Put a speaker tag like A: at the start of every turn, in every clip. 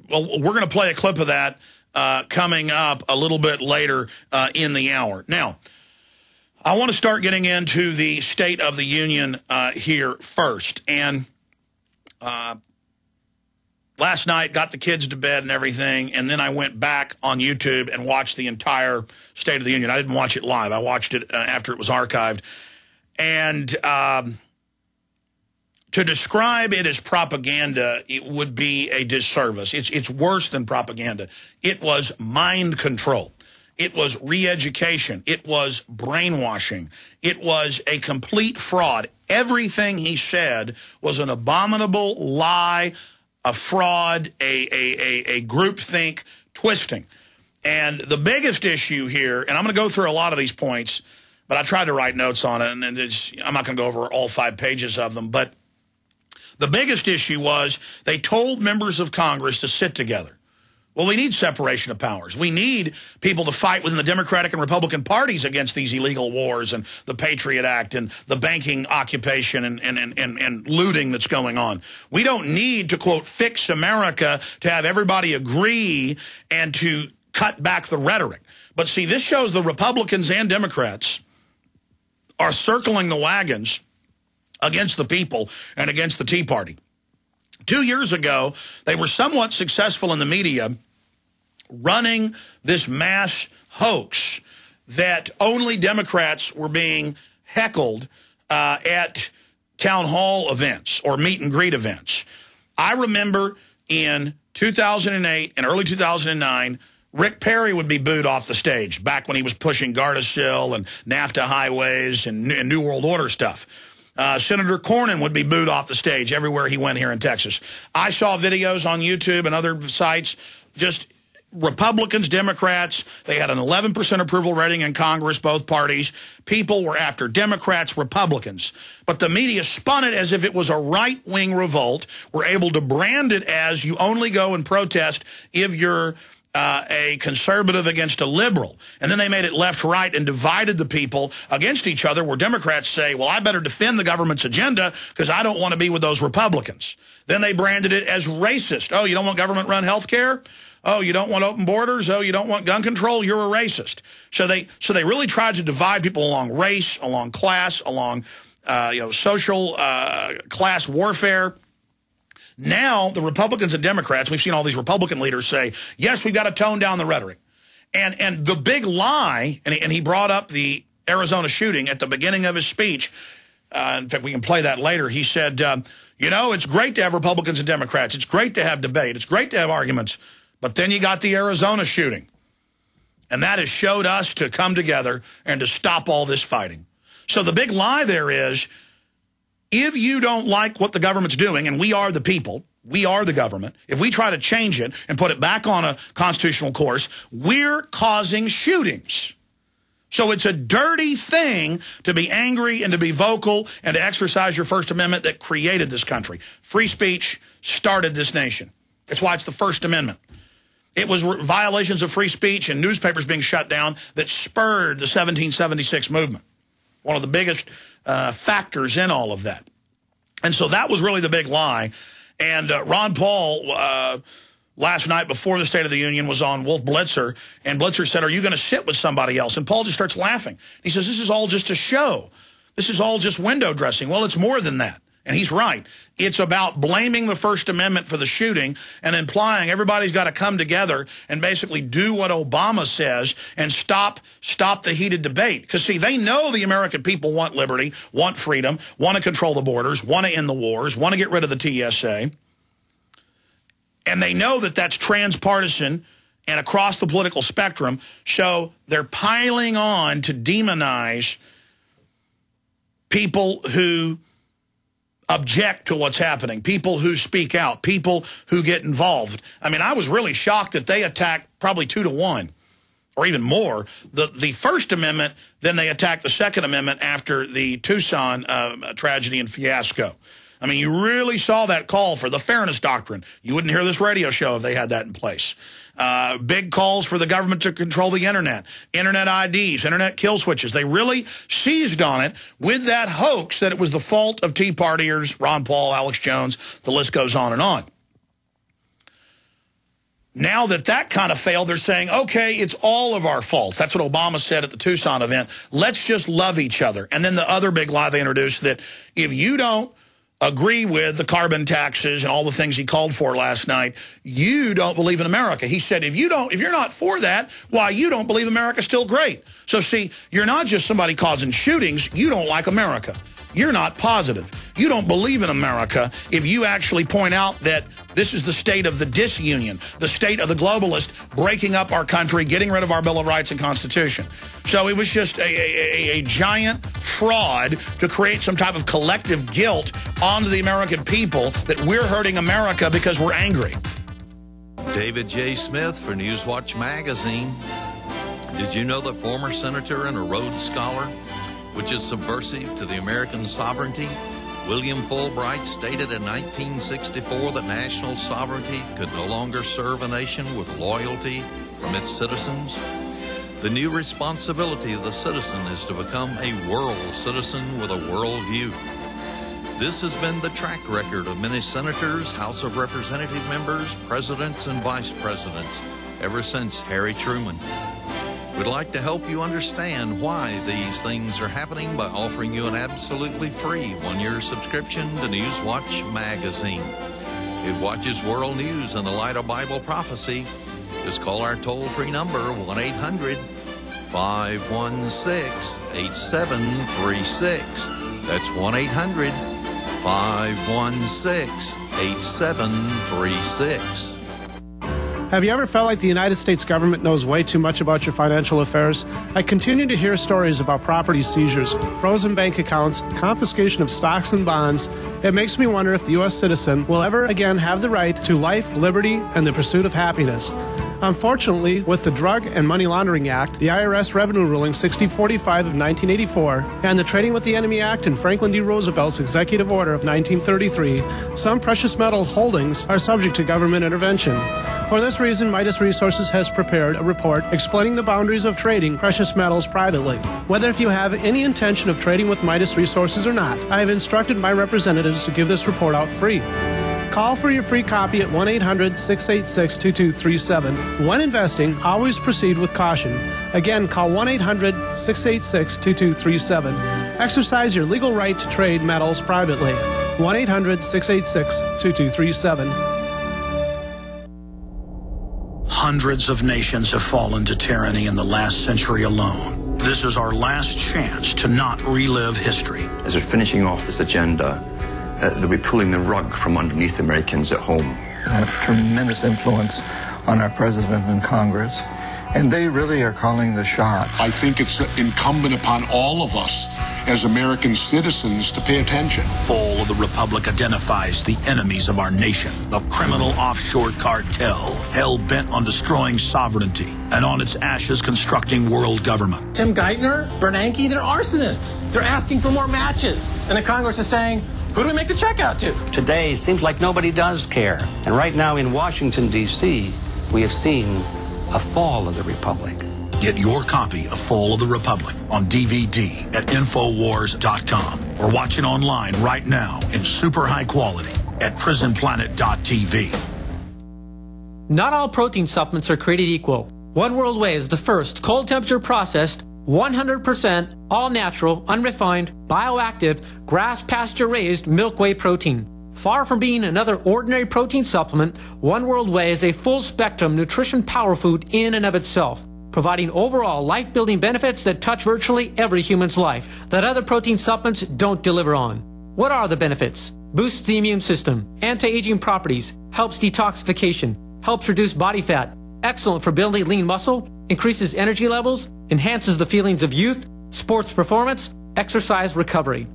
A: well, we're going to play a clip of that coming up a little bit later in the hour. Now, I want to start getting into the State of the Union here first. And last night, got the kids to bed and everything, and then I went back on YouTube and watched the entire State of the Union. I didn't watch it live. I watched it after it was archived. And to describe it as propaganda, it would be a disservice. It's worse than propaganda. It was mind control. It was re-education. It was brainwashing. It was a complete fraud. Everything he said was an abominable lie, a fraud, a groupthink twisting. And the biggest issue here, and I'm going to go through a lot of these points, but I tried to write notes on it, and I'm not going to go over all 5 pages of them, but the biggest issue was they told members of Congress to sit together. Well, we need separation of powers. We need people to fight within the Democratic and Republican parties against these illegal wars and the Patriot Act and the banking occupation and looting that's going on. We don't need to, quote, fix America to have everybody agree and to cut back the rhetoric. But see, this shows the Republicans and Democrats are circling the wagons against the people and against the Tea Party. 2 years ago, they were somewhat successful in the media running this mass hoax that only Democrats were being heckled at town hall events or meet and greet events. I remember in 2008 and early 2009, Rick Perry would be booed off the stage back when he was pushing Gardasil and NAFTA highways and New World Order stuff. Senator Cornyn would be booed off the stage everywhere he went here in Texas. I saw videos on YouTube and other sites, just Republicans, Democrats, they had an 11% approval rating in Congress, both parties. People were after Democrats, Republicans. But the media spun it as if it was a right-wing revolt. We're able to brand it as you only go and protest if you're a conservative against a liberal. And then they made it left-right and divided the people against each other, where Democrats say, well, I better defend the government's agenda because I don't want to be with those Republicans. Then they branded it as racist. Oh, you don't want government-run health care? Oh, you don't want open borders? Oh, you don't want gun control? You're a racist. So they really tried to divide people along race, along class, along social class warfare. Now, the Republicans and Democrats, we've seen all these Republican leaders say, yes, we've got to tone down the rhetoric. And the big lie, and he brought up the Arizona shooting at the beginning of his speech. In fact, we can play that later. He said, it's great to have Republicans and Democrats. It's great to have debate. It's great to have arguments. But then you got the Arizona shooting. And that has showed us to come together and to stop all this fighting. So the big lie there is, if you don't like what the government's doing, and we are the people, we are the government, if we try to change it and put it back on a constitutional course, we're causing shootings. So it's a dirty thing to be angry and to be vocal and to exercise your First Amendment that created this country. Free speech started this nation. That's why it's the First Amendment. It was violations of free speech and newspapers being shut down that spurred the 1776 movement. One of the biggest factors in all of that. And so that was really the big lie. And Ron Paul, last night before the State of the Union, was on Wolf Blitzer. And Blitzer said, are you going to sit with somebody else? And Paul just starts laughing. He says, this is all just a show. This is all just window dressing. Well, it's more than that. And he's right. It's about blaming the First Amendment for the shooting and implying everybody's got to come together and basically do what Obama says and stop the heated debate. Because, see, they know the American people want liberty, want freedom, want to control the borders, want to end the wars, want to get rid of the TSA. And they know that that's transpartisan and across the political spectrum. So they're piling on to demonize people who object to what's happening, people who speak out, people who get involved. I mean, I was really shocked that they attacked probably 2-to-1 or even more the First Amendment, then they attacked the Second Amendment after the Tucson tragedy and fiasco. I mean, you really saw that call for the fairness doctrine. You wouldn't hear this radio show if they had that in place. Big calls for the government to control the internet IDs, internet kill switches. They really seized on it with that hoax that it was the fault of Tea Partiers, Ron Paul, Alex Jones, the list goes on and on. Now that kind of failed, they're saying, okay, it's all of our fault. That's what Obama said at the Tucson event. Let's just love each other. And then the other big lie they introduced, that if you don't agree with the carbon taxes and all the things he called for last night, you don't believe in America. He said, if you're not for that, why, you don't believe America's still great. So see, you're not just somebody causing shootings, you don't like America. You're not positive. You don't believe in America if you actually point out that this is the state of the disunion, the state of the globalist, breaking up our country, getting rid of our Bill of Rights and Constitution. So it was just a giant fraud to create some type of collective guilt onto the American people that we're hurting America because we're angry.
B: David J. Smith for Newswatch Magazine. Did you know that former senator and a Rhodes Scholar, which is subversive to the American sovereignty, William Fulbright stated in 1964 that national sovereignty could no longer serve a nation with loyalty from its citizens? The new responsibility of the citizen is to become a world citizen with a world view. This has been the track record of many senators, House of Representative members, presidents, and vice presidents ever since Harry Truman. We'd like to help you understand why these things are happening by offering you an absolutely free one-year subscription to Newswatch Magazine. It watches world news in the light of Bible prophecy. Just call our toll-free number, 1-800-516-8736. That's 1-800-516-8736.
C: Have you ever felt like the United States government knows way too much about your financial affairs? I continue to hear stories about property seizures, frozen bank accounts, confiscation of stocks and bonds. It makes me wonder if the U.S. citizen will ever again have the right to life, liberty, and the pursuit of happiness. Unfortunately, with the Drug and Money Laundering Act, the IRS Revenue Ruling 6045 of 1984, and the Trading with the Enemy Act and Franklin D. Roosevelt's Executive Order of 1933, some precious metal holdings are subject to government intervention. For this reason, Midas Resources has prepared a report explaining the boundaries of trading precious metals privately. Whether if you have any intention of trading with Midas Resources or not, I have instructed my representatives to give this report out free. Call for your free copy at 1-800-686-2237. When investing, always proceed with caution. Again, call 1-800-686-2237. Exercise your legal right to trade metals privately. 1-800-686-2237.
A: Hundreds of nations have fallen to tyranny in the last century alone. This is our last chance to not relive history.
D: As we're finishing off this agenda, they'll be pulling the rug from underneath Americans at home.
E: They have tremendous influence on our president and Congress, and they really are calling the shots.
F: I think it's incumbent upon all of us as American citizens to pay attention.
A: Fall of the Republic identifies the enemies of our nation, the criminal offshore cartel, hell-bent on destroying sovereignty, and on its ashes constructing world government.
G: Tim Geithner, Bernanke, they're arsonists. They're asking for more matches. And the Congress is saying, who do we make the check out to?
H: Today seems like nobody does care. And right now in Washington, D.C., we have seen a fall of the Republic.
A: Get your copy of Fall of the Republic on DVD at Infowars.com or watch it online right now in super high quality at prisonplanet.tv.
I: Not all protein supplements are created equal. One World Whey is the first cold temperature processed, 100% all natural, unrefined, bioactive, grass pasture raised milk whey protein. Far from being another ordinary protein supplement, One World Whey is a full spectrum nutrition power food in and of itself, providing overall life-building benefits that touch virtually every human's life that other protein supplements don't deliver on. What are the benefits? Boosts the immune system, anti-aging properties, helps detoxification, helps reduce body fat, excellent for building lean muscle, increases energy levels, enhances the feelings of youth, sports performance, exercise recovery.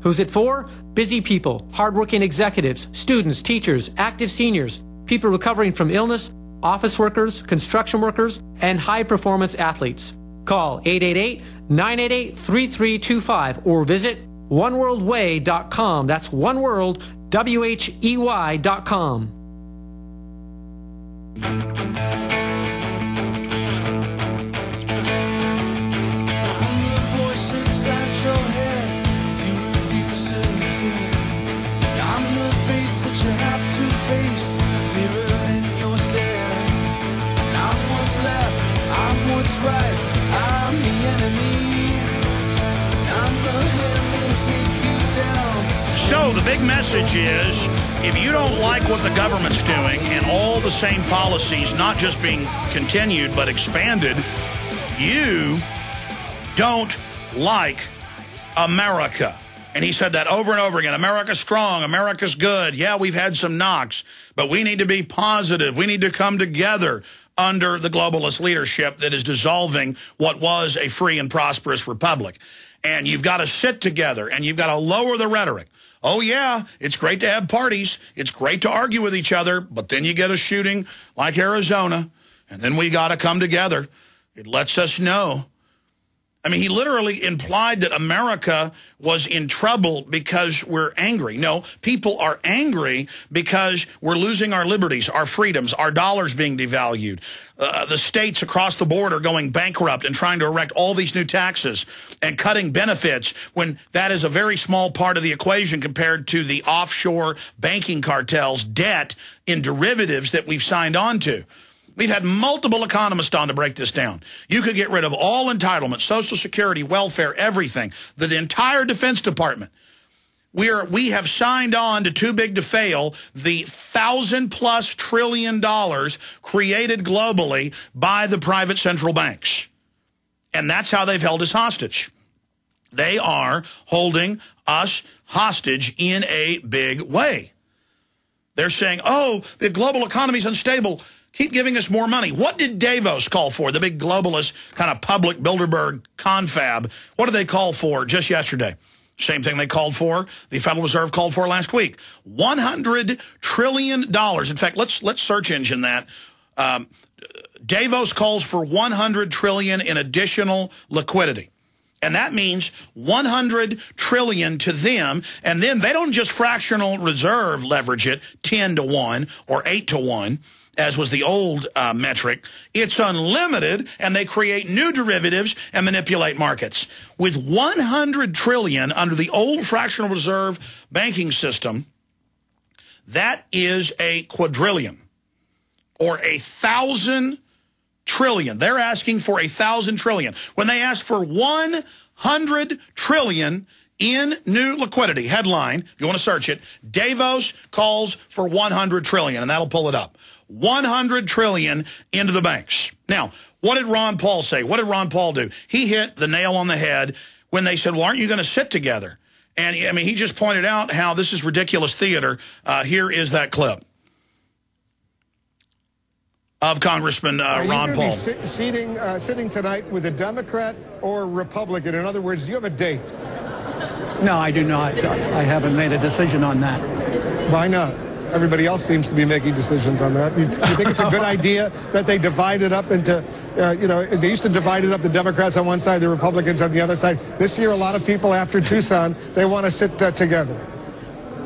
I: Who's it for? Busy people, hardworking executives, students, teachers, active seniors, people recovering from illness, office workers, construction workers, and high-performance athletes. Call 888-988-3325 or visit oneworldwhey.com. That's oneworld, WHEY.com.
J: You have to face, mirrored in your stare.
A: big message is, if you don't like what the government's doing and all the same policies not just being continued but expanded, you don't like America. And he said that over and over again. America's strong. America's good. Yeah, we've had some knocks, but we need to be positive. We need to come together under the globalist leadership that is dissolving what was a free and prosperous republic. And you've got to sit together, and you've got to lower the rhetoric. Oh, yeah, it's great to have parties. It's great to argue with each other, but then you get a shooting like Arizona, and then we got to come together. It lets us know. I mean, he literally implied that America was in trouble because we're angry. No, people are angry because we're losing our liberties, our freedoms, our dollars being devalued. The states across the board are going bankrupt and trying to erect all these new taxes and cutting benefits when that is a very small part of the equation compared to the offshore banking cartels' debt in derivatives that we've signed on to. We've had multiple economists on to break this down. You could get rid of all entitlements, Social Security, welfare, everything, the entire Defense Department. We have signed on to too big to fail, the $1,000+ trillion created globally by the private central banks. And that's how they've held us hostage. They are holding us hostage in a big way. They're saying, oh, the global economy is unstable. Keep giving us more money. What did Davos call for, the big globalist kind of public Bilderberg confab? What did they call for just yesterday? Same thing they called for, the Federal Reserve called for last week. $100 trillion. In fact, let's search engine that. Davos calls for $100 trillion in additional liquidity. And that means $100 trillion to them. And then they don't just fractional reserve leverage it 10 to 1 or 8 to 1. As was the old metric. It's unlimited, and they create new derivatives and manipulate markets. With $100 trillion under the old fractional reserve banking system, that is a quadrillion, or 1,000 trillion. They're asking for 1,000 trillion. When they ask for 100 trillion in new liquidity, headline, if you want to search it, Davos calls for 100 trillion, and that'll pull it up. 100 trillion into the banks. Now, what did Ron Paul say? What did Ron Paul do? He hit the nail on the head when they said, well, aren't you going to sit together? And, I mean, he just pointed out how this is ridiculous theater. Here is that clip of Congressman Ron Paul.
J: Sitting tonight with a Democrat or Republican? In other words, do you have a date?
K: No, I do not. I haven't made a decision on that.
J: Why not? Everybody else seems to be making decisions on that. You think it's a good idea that they divide it up into, they used to divide it up, the Democrats on one side, the Republicans on the other side. This year, a lot of people after Tucson, they want to sit together.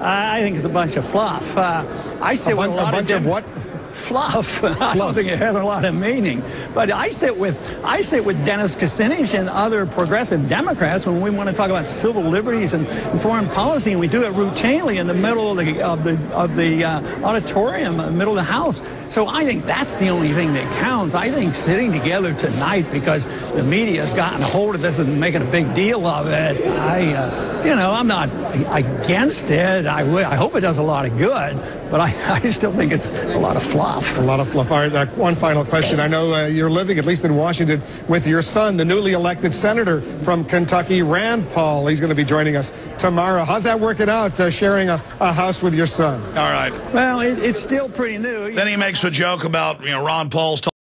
K: I think it's a bunch of fluff. I sit with a bunch of what? Fluff. I don't think it has a lot of meaning. But I sit with Dennis Kucinich and other progressive Democrats when we want to talk about civil liberties and foreign policy, and we do it routinely in the middle of the auditorium, in the middle of the House. So I think that's the only thing that counts. I think sitting together tonight, because the media has gotten a hold of this and making a big deal of it, I'm not against it. I hope it does a lot of good, but I still think it's a lot of fluff. A
J: lot of fluff. All right, one final question. I know you're living, at least in Washington, with your son, the newly elected senator from Kentucky, Rand Paul. He's going to be joining us tomorrow. How's that working out, sharing a house with your son?
A: All right.
K: Well, it's still pretty new.
A: Then he makes a joke about, Ron Paul's